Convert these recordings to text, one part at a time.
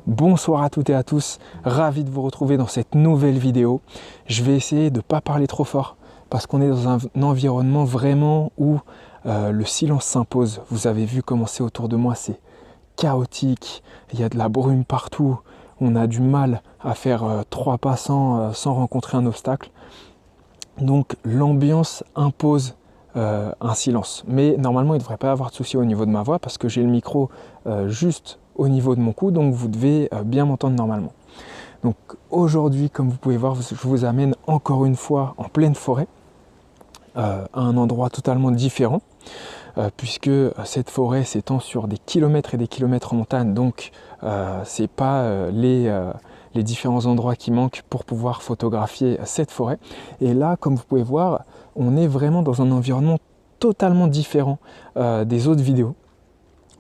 Bonsoir à toutes et à tous, ravi de vous retrouver dans cette nouvelle vidéo. Je vais essayer de ne pas parler trop fort parce qu'on est dans un environnement vraiment où le silence s'impose. Vous avez vu comment c'est autour de moi, c'est chaotique, il y a de la brume partout, on a du mal à faire 3 pas sans rencontrer un obstacle. Donc l'ambiance impose un silence. Mais normalement il ne devrait pas y avoir de souci au niveau de ma voix parce que j'ai le micro juste au niveau de mon cou, donc vous devez bien m'entendre normalement. Donc aujourd'hui, comme vous pouvez voir, je vous amène encore une fois en pleine forêt, à un endroit totalement différent, puisque cette forêt s'étend sur des kilomètres et des kilomètres en montagne, donc c'est pas les différents endroits qui manquent pour pouvoir photographier cette forêt. Et là, comme vous pouvez voir, on est vraiment dans un environnement totalement différent des autres vidéos.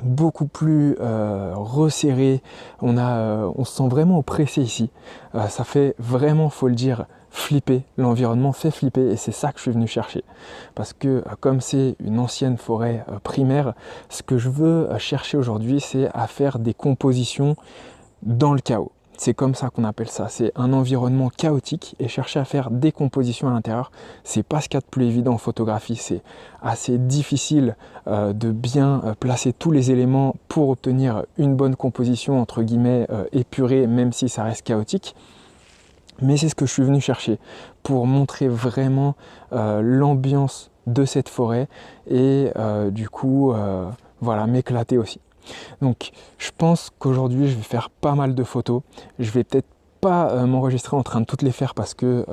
Beaucoup plus resserré, on se sent vraiment oppressé ici. Ça fait vraiment, faut le dire, flipper. L'environnement fait flipper et c'est ça que je suis venu chercher. Parce que comme c'est une ancienne forêt primaire, ce que je veux chercher aujourd'hui, c'est à faire des compositions dans le chaos. C'est comme ça qu'on appelle ça, c'est un environnement chaotique et chercher à faire des compositions à l'intérieur, c'est pas ce qu'il y a de plus évident en photographie, c'est assez difficile de bien placer tous les éléments pour obtenir une bonne composition entre guillemets épurée, même si ça reste chaotique. Mais c'est ce que je suis venu chercher pour montrer vraiment l'ambiance de cette forêt et du coup voilà, m'éclater aussi. Donc je pense qu'aujourd'hui je vais faire pas mal de photos. Je vais peut-être pas m'enregistrer en train de toutes les faire parce que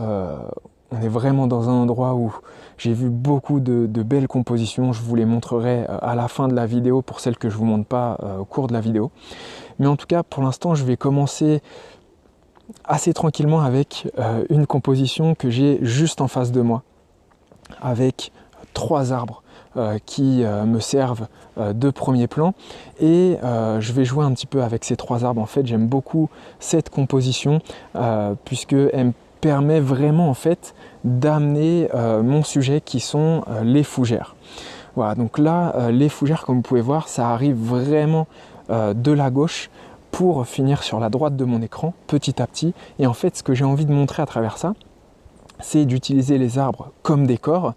on est vraiment dans un endroit où j'ai vu beaucoup de belles compositions. Je vous les montrerai à la fin de la vidéo pour celles que je vous montre pas au cours de la vidéo. Mais en tout cas pour l'instant je vais commencer assez tranquillement avec une composition que j'ai juste en face de moi avec 3 arbres qui me servent de premier plan et je vais jouer un petit peu avec ces 3 arbres. En fait j'aime beaucoup cette composition puisque elle me permet vraiment en fait d'amener mon sujet qui sont les fougères. Voilà, donc là les fougères, comme vous pouvez voir, ça arrive vraiment de la gauche pour finir sur la droite de mon écran petit à petit. Et en fait ce que j'ai envie de montrer à travers ça, c'est d'utiliser les arbres comme décor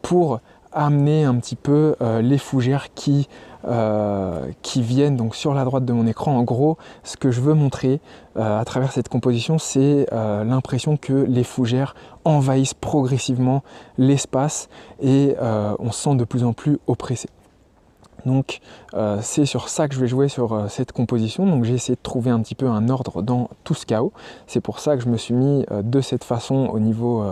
pour amener un petit peu les fougères qui viennent donc sur la droite de mon écran. En gros, ce que je veux montrer à travers cette composition, c'est l'impression que les fougères envahissent progressivement l'espace et on se sent de plus en plus oppressé. Donc c'est sur ça que je vais jouer sur cette composition. Donc j'ai essayé de trouver un petit peu un ordre dans tout ce chaos. C'est pour ça que je me suis mis de cette façon au niveau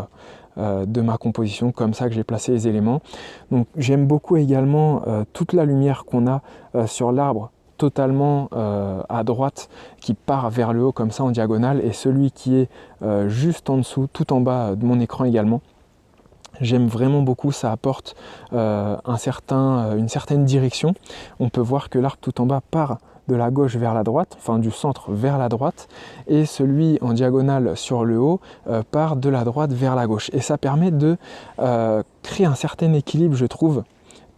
de ma composition, comme ça que j'ai placé les éléments. Donc j'aime beaucoup également toute la lumière qu'on a sur l'arbre totalement à droite qui part vers le haut comme ça en diagonale et celui qui est juste en dessous, tout en bas de mon écran également. J'aime vraiment beaucoup, ça apporte une certaine direction. On peut voir que l'arbre tout en bas part de la gauche vers la droite, enfin du centre vers la droite, et celui en diagonale sur le haut part de la droite vers la gauche. Et ça permet de créer un certain équilibre, je trouve,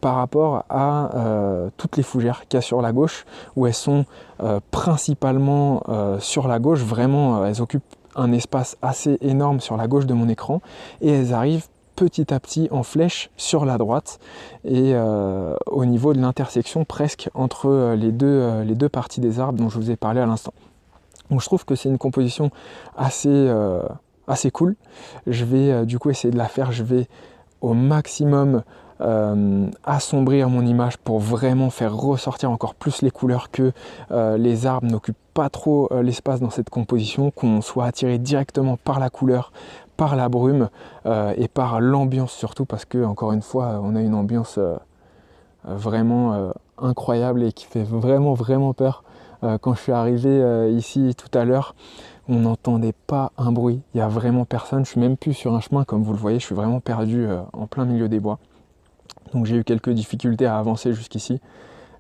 par rapport à toutes les fougères qu'il y a sur la gauche, où elles sont principalement sur la gauche, vraiment elles occupent un espace assez énorme sur la gauche de mon écran, et elles arrivent petit à petit en flèche sur la droite et au niveau de l'intersection presque entre les deux parties des arbres dont je vous ai parlé à l'instant. Donc je trouve que c'est une composition assez cool. Je vais du coup essayer de la faire, je vais au maximum assombrir mon image pour vraiment faire ressortir encore plus les couleurs, que les arbres n'occupent pas trop l'espace dans cette composition, qu'on soit attiré directement par la couleur, par la brume et par l'ambiance surtout, parce que encore une fois on a une ambiance vraiment incroyable et qui fait vraiment peur. Quand je suis arrivé ici tout à l'heure, on n'entendait pas un bruit, il n'y a vraiment personne, je suis même plus sur un chemin comme vous le voyez, je suis vraiment perdu en plein milieu des bois. Donc j'ai eu quelques difficultés à avancer jusqu'ici,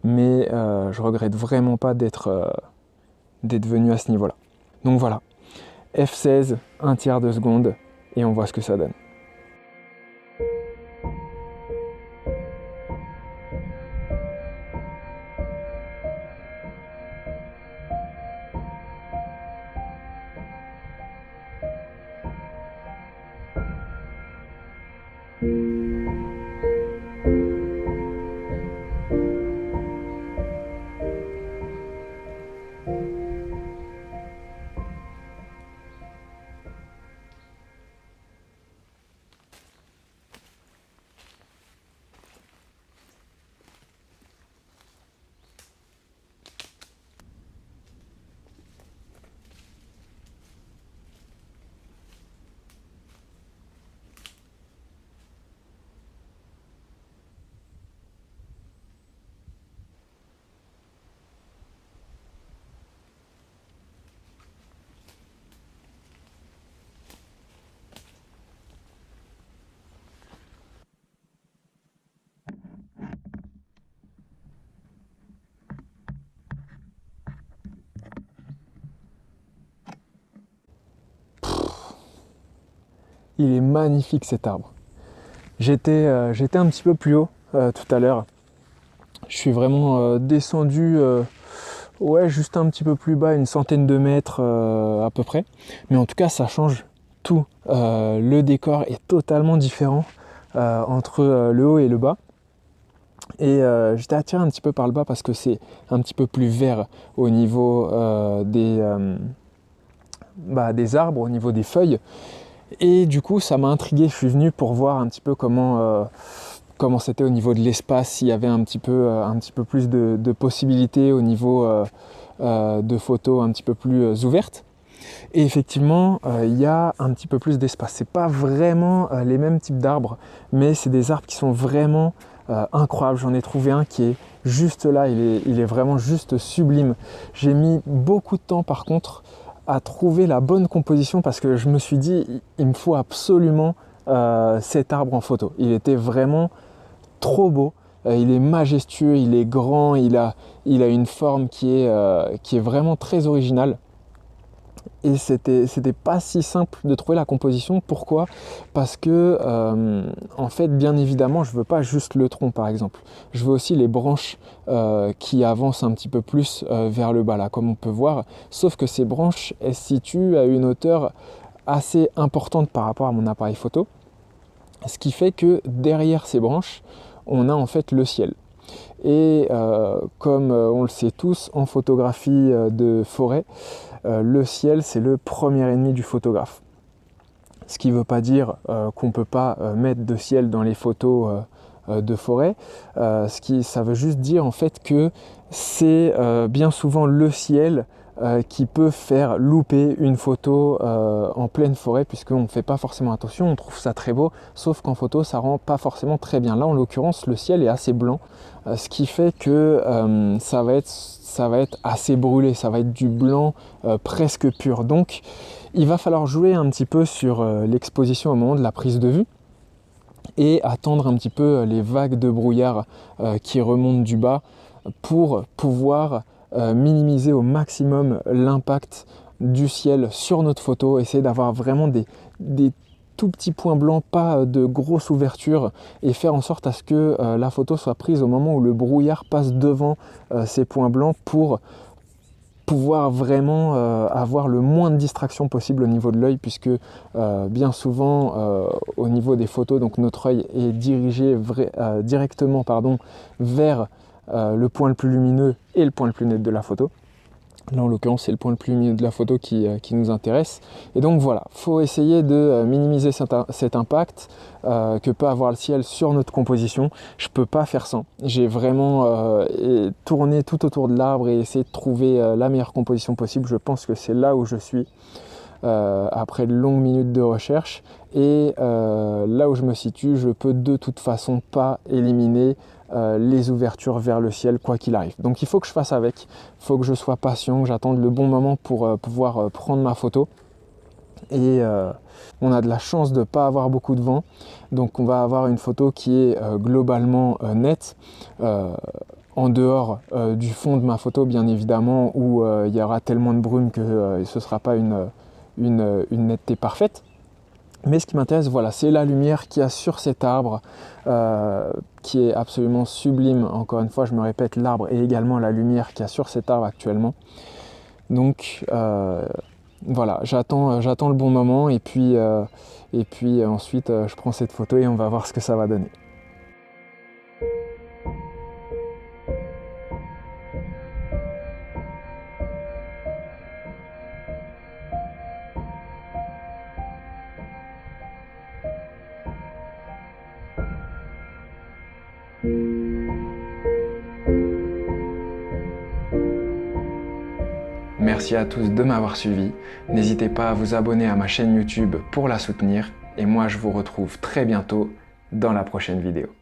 mais je regrette vraiment pas d'être venu à ce niveau-là. Donc voilà, F16, 1/3 de seconde, et on voit ce que ça donne. Il est magnifique cet arbre. J'étais un petit peu plus haut tout à l'heure. Je suis vraiment descendu juste un petit peu plus bas, une centaine de mètres à peu près. Mais en tout cas, ça change tout. Le décor est totalement différent entre le haut et le bas. Et j'étais attiré un petit peu par le bas parce que c'est un petit peu plus vert au niveau des arbres, au niveau des feuilles. Et du coup, ça m'a intrigué. Je suis venu pour voir un petit peu comment c'était au niveau de l'espace, s'il y avait un petit peu plus de possibilités au niveau de photos un petit peu plus ouvertes. Et effectivement, il y a un petit peu plus d'espace. C'est pas vraiment les mêmes types d'arbres, mais c'est des arbres qui sont vraiment incroyables. J'en ai trouvé un qui est juste là, il est vraiment juste sublime. J'ai mis beaucoup de temps par contre à trouver la bonne composition parce que je me suis dit il me faut absolument cet arbre en photo. Il était vraiment trop beau, il est majestueux, il est grand, il a une forme qui est vraiment très originale. Et c'était pas si simple de trouver la composition. Pourquoi ? Parce que en fait, bien évidemment, je veux pas juste le tronc par exemple. Je veux aussi les branches qui avancent un petit peu plus vers le bas là, comme on peut voir. Sauf que ces branches, elles se situent à une hauteur assez importante par rapport à mon appareil photo. Ce qui fait que derrière ces branches, on a en fait le ciel. Et comme on le sait tous, en photographie de forêt, le ciel c'est le premier ennemi du photographe. Ce qui ne veut pas dire qu'on ne peut pas mettre de ciel dans les photos de forêt. Ça veut juste dire en fait que c'est bien souvent le ciel qui peut faire louper une photo en pleine forêt, puisqu'on ne fait pas forcément attention, on trouve ça très beau, sauf qu'en photo ça rend pas forcément très bien. Là en l'occurrence le ciel est assez blanc, ce qui fait que ça va être assez brûlé, ça va être du blanc presque pur. Donc il va falloir jouer un petit peu sur l'exposition au moment de la prise de vue et attendre un petit peu les vagues de brouillard qui remontent du bas pour pouvoir minimiser au maximum l'impact du ciel sur notre photo, essayer d'avoir vraiment des tout petits points blancs, pas de grosses ouvertures, et faire en sorte à ce que la photo soit prise au moment où le brouillard passe devant ces points blancs pour pouvoir vraiment avoir le moins de distraction possible au niveau de l'œil, puisque bien souvent au niveau des photos, donc notre œil est dirigé directement vers le point le plus lumineux et le point le plus net de la photo. Là en l'occurrence c'est le point le plus lumineux de la photo qui nous intéresse, et donc voilà, faut essayer de minimiser cet impact que peut avoir le ciel sur notre composition. Je peux pas faire sans, j'ai vraiment tourné tout autour de l'arbre et essayé de trouver la meilleure composition possible. Je pense que c'est là où je suis après de longues minutes de recherche, et là où je me situe, je peux de toute façon pas éliminer les ouvertures vers le ciel quoi qu'il arrive. Donc il faut que je fasse avec, il faut que je sois patient, que j'attende le bon moment pour pouvoir prendre ma photo. Et on a de la chance de ne pas avoir beaucoup de vent, donc on va avoir une photo qui est globalement nette, en dehors du fond de ma photo bien évidemment, où il y aura tellement de brume que ce ne sera pas une netteté parfaite. Mais ce qui m'intéresse, voilà, c'est la lumière qu'il y a sur cet arbre, qui est absolument sublime. Encore une fois, je me répète, l'arbre et également la lumière qu'il y a sur cet arbre actuellement. Donc voilà, j'attends le bon moment, et puis ensuite je prends cette photo et on va voir ce que ça va donner. Merci à tous de m'avoir suivi. N'hésitez pas à vous abonner à ma chaîne YouTube pour la soutenir. Et moi, je vous retrouve très bientôt dans la prochaine vidéo.